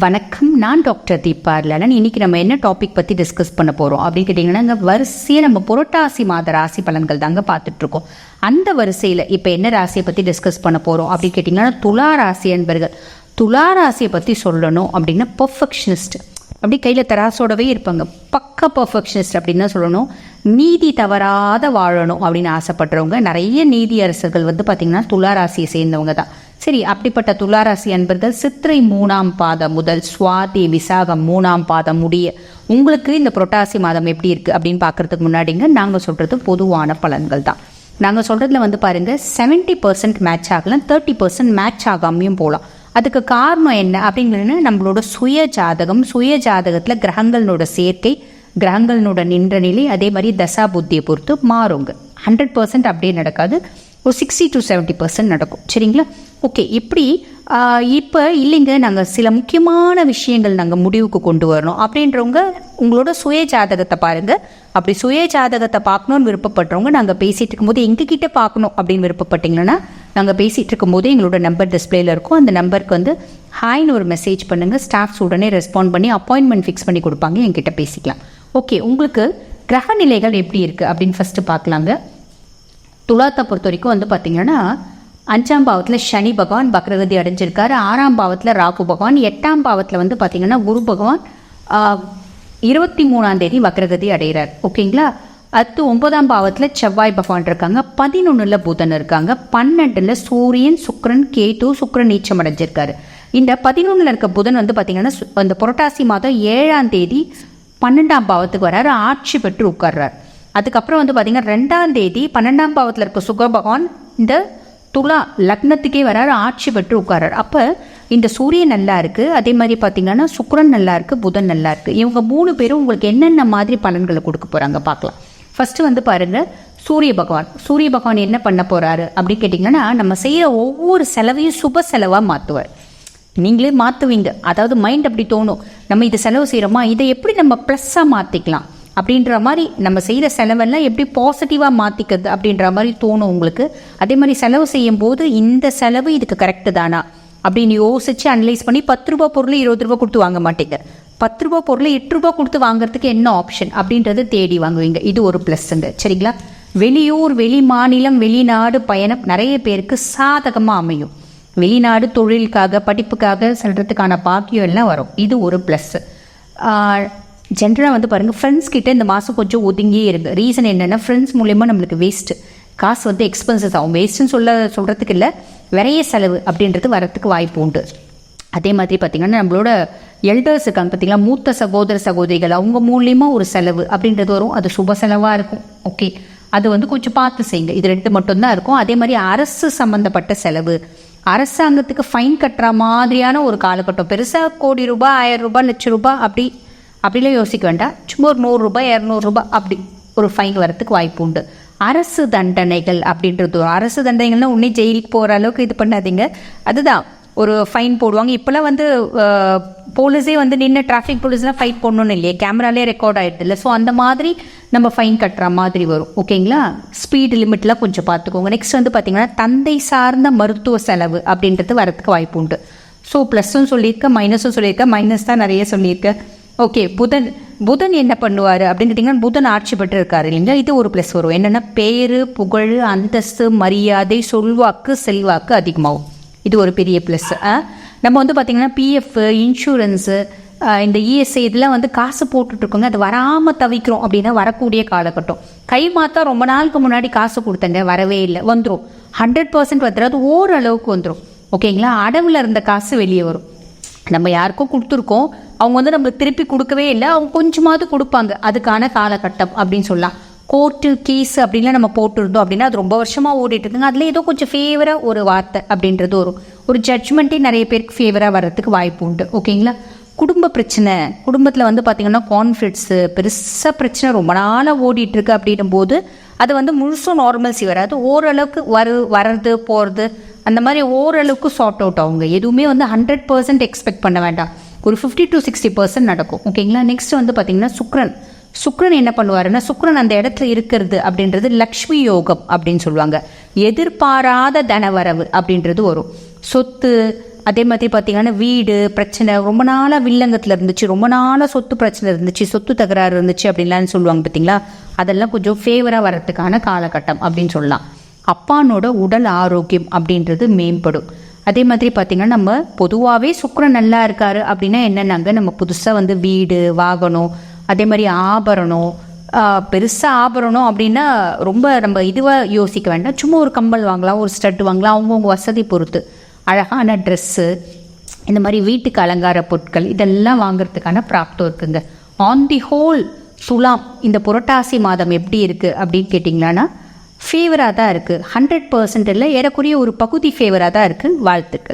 வணக்கம், நான் டாக்டர் தீபா லலன். இன்னைக்கு நம்ம என்ன டாபிக் பற்றி டிஸ்கஸ் பண்ண போகிறோம் அப்படின்னு கேட்டிங்கன்னா, இங்கே வரிசையை நம்ம புரட்டாசி மாத ராசி பலன்கள் தாங்க பார்த்துட்ருக்கோம். அந்த வரிசையில் இப்போ என்ன ராசியை பற்றி டிஸ்கஸ் பண்ண போகிறோம் அப்படின்னு கேட்டிங்கன்னா, துலா ராசி என்பர்கள். துலா ராசியை பற்றி சொல்லணும் அப்படின்னா பர்ஃபெக்ஷனிஸ்ட், அப்படி கையில் தராசோடவே இருப்பாங்க. பக்க பர்ஃபெக்ஷனிஸ்ட் அப்படின்னு தான் சொல்லணும். நீதி தவறாத வாழணும் அப்படின்னு ஆசைப்படுறவங்க. நிறைய நீதி அரசர்கள் பார்த்திங்கன்னா துலா ராசியை சேர்ந்தவங்க தான். சரி, அப்படிப்பட்ட துளாராசி அன்பர்கள் சித்திரை 3ஆம் பாதம் முதல் சுவாதி விசாகம் 3ஆம் பாதம் முடிய உங்களுக்கு இந்த புரட்டாசி மாதம் எப்படி இருக்குது அப்படின்னு பார்க்குறதுக்கு முன்னாடிங்க நாங்கள் சொல்கிறது பொதுவான பலன்கள் தான். நாங்கள் சொல்கிறதுல பாருங்கள், 70% மேட்ச் ஆகலாம், 30% மேட்ச் ஆகாமையும் போகலாம். அதுக்கு காரணம் என்ன அப்படிங்கிறது நம்மளோட சுய ஜாதகத்தில் கிரகங்களோட சேர்க்கை, கிரகங்களோட நின்ற நிலை, அதே மாதிரி தசா புத்தியை பொறுத்து மாறுங்க. 100% அப்படியே நடக்காது, ஒரு 60 to 70% நடக்கும். சரிங்களா? ஓகே, இப்படி இப்போ இல்லைங்க, நாங்கள் சில முக்கியமான விஷயங்கள் நாங்கள் முடிவுக்கு கொண்டு வரணும் அப்படின்றவங்க உங்களோட சுய ஜாதகத்தை பாருங்கள். அப்படி சுய ஜாதகத்தை பார்க்கணுன்னு விருப்பப்படுறவங்க நாங்கள் பேசிகிட்டு இருக்கும்போது எங்ககிட்ட பார்க்கணும் அப்படின்னு விருப்பப்பட்டீங்கன்னா, நாங்கள் பேசிகிட்டு இருக்கும்போது எங்களோட நம்பர் டிஸ்பிளேல இருக்கும். அந்த நம்பருக்கு ஹாய்னு ஒரு மெசேஜ் பண்ணுங்கள். ஸ்டாஃப்ஸ் உடனே ரெஸ்பாண்ட் பண்ணி அப்பாயின்மெண்ட் ஃபிக்ஸ் பண்ணி கொடுப்பாங்க, என்கிட்ட பேசிக்கலாம். ஓகே, உங்களுக்கு கிரக நிலைகள் எப்படி இருக்குது அப்படின்னு ஃபஸ்ட்டு பார்க்கலாங்க. துலாத்தை பொறுத்த வரைக்கும் பார்த்தீங்கன்னா, 5ஆம் பாவத்தில் சனி பகவான் வக்ரகதி அடைஞ்சிருக்காரு. 6ஆம் பாவத்தில் ராகு பகவான், 8ஆம் பாவத்தில் பார்த்தீங்கன்னா குரு பகவான் 23ஆம் தேதி வக்ரகதி அடைகிறார். ஓகேங்களா? அடுத்து 9ஆம் பாவத்தில் செவ்வாய் பகவான் இருக்காங்க. 11ல் புதன் இருக்காங்க. 12ல் சூரியன், சுக்கிரன், கேது. சுக்கிரன் நீச்சம் அடைஞ்சிருக்காரு. இந்த 11ல் இருக்க புதன் பார்த்தீங்கன்னா அந்த புரட்டாசி மாதம் 7ஆம் தேதி 12ஆம் பாவத்துக்கு வர்றாரு, ஆட்சி பெற்று உட்கார்றார். அதுக்கப்புறம் பார்த்தீங்கன்னா 2ஆம் தேதி 12ஆம் பாவத்தில் இருக்க சுக்கிர பகவான் இந்த துலா லக்னத்துக்கே வராரு, ஆட்சி பெற்று உட்காரார். அப்போ இந்த சூரியன் நல்லா இருக்குது, அதே மாதிரி பார்த்தீங்கன்னா சுக்கிரன் நல்லா இருக்குது, புதன் நல்லா இருக்குது. இவங்க 3 பேரும் உங்களுக்கு என்னென்ன மாதிரி பலன்களை கொடுக்க போகிறாங்க பார்க்கலாம். ஃபஸ்ட்டு பாருங்கள், சூரிய பகவான் என்ன பண்ண போகிறாரு அப்படின்னு கேட்டிங்கன்னா, நம்ம செய்கிற ஒவ்வொரு செலவையும் சுப செலவாக மாற்றுவார். நீங்களே மாற்றுவீங்க, அதாவது மைண்ட் அப்படி தோணும், நம்ம இதை செலவு செய்கிறோமா, இதை எப்படி நம்ம ப்ளஸ்ஸாக மாற்றிக்கலாம் அப்படின்ற மாதிரி, நம்ம செய்கிற செலவெல்லாம் எப்படி பாசிட்டிவாக மாற்றிக்கிறது அப்படின்ற மாதிரி தோணும் உங்களுக்கு. அதே மாதிரி செலவு செய்யும் போது இந்த செலவு இதுக்கு கரெக்டு தானா அப்படின்னு யோசித்து அனலைஸ் பண்ணி 10 ரூபா பொருள் 20 ரூபா கொடுத்து வாங்க மாட்டீங்க. 10 ரூபா பொருள் 8 ரூபா கொடுத்து வாங்குறதுக்கு என்ன ஆப்ஷன் அப்படின்றது தேடி வாங்குவீங்க. இது ஒரு ப்ளஸ்ஸுங்க. சரிங்களா? வெளியூர், வெளி மாநிலம், வெளிநாடு பயணம் நிறைய பேருக்கு சாதகமாக அமையும். வெளிநாடு தொழிலுக்காக, படிப்புக்காக செல்றதுக்கான பாக்கியம் எல்லாம் வரும். இது ஒரு ப்ளஸ்ஸு. ஜென்ரலாக பாருங்கள், ஃப்ரெண்ட்ஸ் கிட்ட இந்த மாதம் கொஞ்சம் ஒதுங்கியே இருக்குது. ரீசன் என்னென்னா, ஃப்ரெண்ட்ஸ் மூலயமா நம்மளுக்கு வேஸ்ட்டு காசு எக்ஸ்பென்சஸ் ஆகும். வேஸ்ட்டுன்னு சொல்கிறதுக்கு இல்லை, விரைய செலவு அப்படின்றது வரத்துக்கு வாய்ப்பு உண்டு. அதே மாதிரி பார்த்திங்கன்னா, நம்மளோட எல்டர்ஸ் இருக்காங்க பார்த்திங்களா, மூத்த சகோதரிகள், அவங்க மூலியமாக ஒரு செலவு அப்படின்றது வரும். அது சுப செலவாக இருக்கும். ஓகே, அது கொஞ்சம் பார்த்து செய்யுங்க. இது 2 மட்டும்தான் இருக்கும். அதே மாதிரி அரசு சம்மந்தப்பட்ட செலவு, அரசாங்கத்துக்கு ஃபைன் கட்டுற மாதிரியான ஒரு காலகட்டம். பெருசாக கோடி ரூபாய், 1000 ரூபாய், லட்சம் ரூபாய் அப்படிலாம் யோசிக்க வேண்டாம். சும்மா ஒரு 100 ரூபாய், 200 ரூபாய் அப்படி ஒரு ஃபைன் வரத்துக்கு வாய்ப்பு உண்டு. அரசு தண்டனைகள் அப்படின்றது வரும். அரசு தண்டனைகள்னால் உடனே ஜெயிலுக்கு போகிற அளவுக்கு இது பண்ணாதீங்க. அதுதான் ஒரு ஃபைன் போடுவாங்க. இப்போல்லாம் போலீஸே நின்று டிராஃபிக் போலீஸ்லாம் ஃபைன் போடணும்னு இல்லையே, கேமராலே ரெக்கார்ட் ஆகிடுது இல்லை. ஸோ அந்த மாதிரி நம்ம ஃபைன் கட்டுற மாதிரி வரும். ஓகேங்களா? ஸ்பீடு லிமிட்லாம் கொஞ்சம் பார்த்துக்கோங்க. நெக்ஸ்ட் பார்த்தீங்கன்னா, தந்தை சார்ந்த மருத்துவ செலவு அப்படின்றது வரத்துக்கு வாய்ப்பு உண்டு. ஸோ ப்ளஸ்ஸும் சொல்லியிருக்கேன், மைனஸும் சொல்லியிருக்கேன். மைனஸ் தான் நிறைய சொல்லியிருக்கேன். ஓகே, புதன் என்ன பண்ணுவார் அப்படின்னு கேட்டிங்கன்னா, புதன் ஆட்சி பெற்று இருக்காரு இல்லைங்களா? இது ஒரு ப்ளஸ் வரும். என்னென்னா, பேரு, புகழ், அந்தஸ்து, மரியாதை, சொல்வாக்கு, செல்வாக்கு அதிகமாகும். இது ஒரு பெரிய ப்ளஸ். நம்ம பார்த்திங்கன்னா பிஎஃப், இன்சூரன்ஸு, இந்த இஎஸ்ஐ இதெல்லாம் காசு போட்டுட்ருக்கோங்க. அது வராமல் தவிக்கிறோம் அப்படின்னா வரக்கூடிய காலகட்டம். கை மாற்றா ரொம்ப நாளுக்கு முன்னாடி காசு கொடுத்தங்க, வரவே இல்லை, வந்துடும். 100% வந்துடாது, ஓரளவுக்கு வந்துடும். ஓகேங்களா? அடவில் இருந்த காசு வெளியே வரும். நம்ம யாருக்கும் கொடுத்துருக்கோம், அவங்க நம்மளுக்கு திருப்பி கொடுக்கவே இல்லை, அவங்க கொஞ்சமாவது கொடுப்பாங்க. அதுக்கான காலகட்டம் அப்படின்னு சொல்லலாம். கோர்ட்டு கேஸ் அப்படின்லாம் நம்ம போட்டுருந்தோம் அப்படின்னா அது ரொம்ப வருஷமாக ஓடிட்டு இருக்குங்க. அதில் ஏதோ கொஞ்சம் ஃபேவராக ஒரு வார்த்தை அப்படின்றது வரும். ஒரு ஜட்ஜ்மெண்ட்டே நிறைய பேருக்கு ஃபேவராக வர்றதுக்கு வாய்ப்பு உண்டு. ஓகேங்களா? குடும்ப பிரச்சனை, குடும்பத்தில் பார்த்திங்கன்னா கான்ஃப்ளிக்ட்ஸு, பெருசாக பிரச்சனை ரொம்ப நாளாக ஓடிட்டுருக்கு அப்படின்னும் போது அது முழுசும் நார்மல்சி வராது. ஓரளவுக்கு வர்றது போகிறது அந்த மாதிரி ஓரளவுக்கு சார்ட் அவுட் ஆகுங்க. எதுவுமே 100% எக்ஸ்பெக்ட் பண்ண வேண்டாம். ஒரு 50 to 60% நடக்கும். ஓகேங்களா? நெக்ஸ்ட் பார்த்திங்கன்னா சுக்கிரன் என்ன பண்ணுவாருன்னா, சுக்கிரன் அந்த இடத்துல இருக்கிறது அப்படின்றது லக்ஷ்மி யோகம் அப்படின்னு சொல்லுவாங்க. எதிர்பாராத தனவரவு அப்படின்றது வரும். சொத்து, அதே மாதிரி பார்த்தீங்கன்னா வீடு பிரச்சனை, ரொம்ப நாளாக வில்லங்கத்தில் இருந்துச்சு, ரொம்ப நாளாக சொத்து பிரச்சனை இருந்துச்சு, சொத்து தகராறு இருந்துச்சு அப்படின்லாம் சொல்லுவாங்க பார்த்தீங்களா, அதெல்லாம் கொஞ்சம் ஃபேவராக வர்றதுக்கான காலகட்டம் அப்படின்னு சொல்லலாம். அப்பானோட உடல் ஆரோக்கியம் அப்படின்றது மேம்படும். அதே மாதிரி பார்த்திங்கன்னா நம்ம பொதுவாகவே சுக்கிரன் நல்லா இருக்காரு அப்படின்னா என்னென்னாங்க, நம்ம புதுசாக வீடு வாகனம், அதே மாதிரி ஆபரணம், பெருசாக ஆபரணம் அப்படின்னா ரொம்ப நம்ம இதுவாக யோசிக்க வேண்டாம். சும்மா ஒரு கம்பல் வாங்கலாம், ஒரு ஸ்டட் வாங்கலாம், அவங்கவுங்க வசதி பொறுத்து. அழகான ட்ரெஸ்ஸு, இந்த மாதிரி வீட்டுக்கு அலங்கார பொருட்கள் இதெல்லாம் வாங்குறதுக்கான பிராப்தம் இருக்குங்க. ஆன் தி ஹோல் துலாம் இந்த புரட்டாசி மாதம் எப்படி இருக்குது அப்படின்னு கேட்டிங்களான்னா ஃபேவராக தான் இருக்குது. 100% இல்லை, ஏறக்குறைய ஒரு பகுதி ஃபேவராக தான் இருக்குது. வாழ்த்துக்கள்.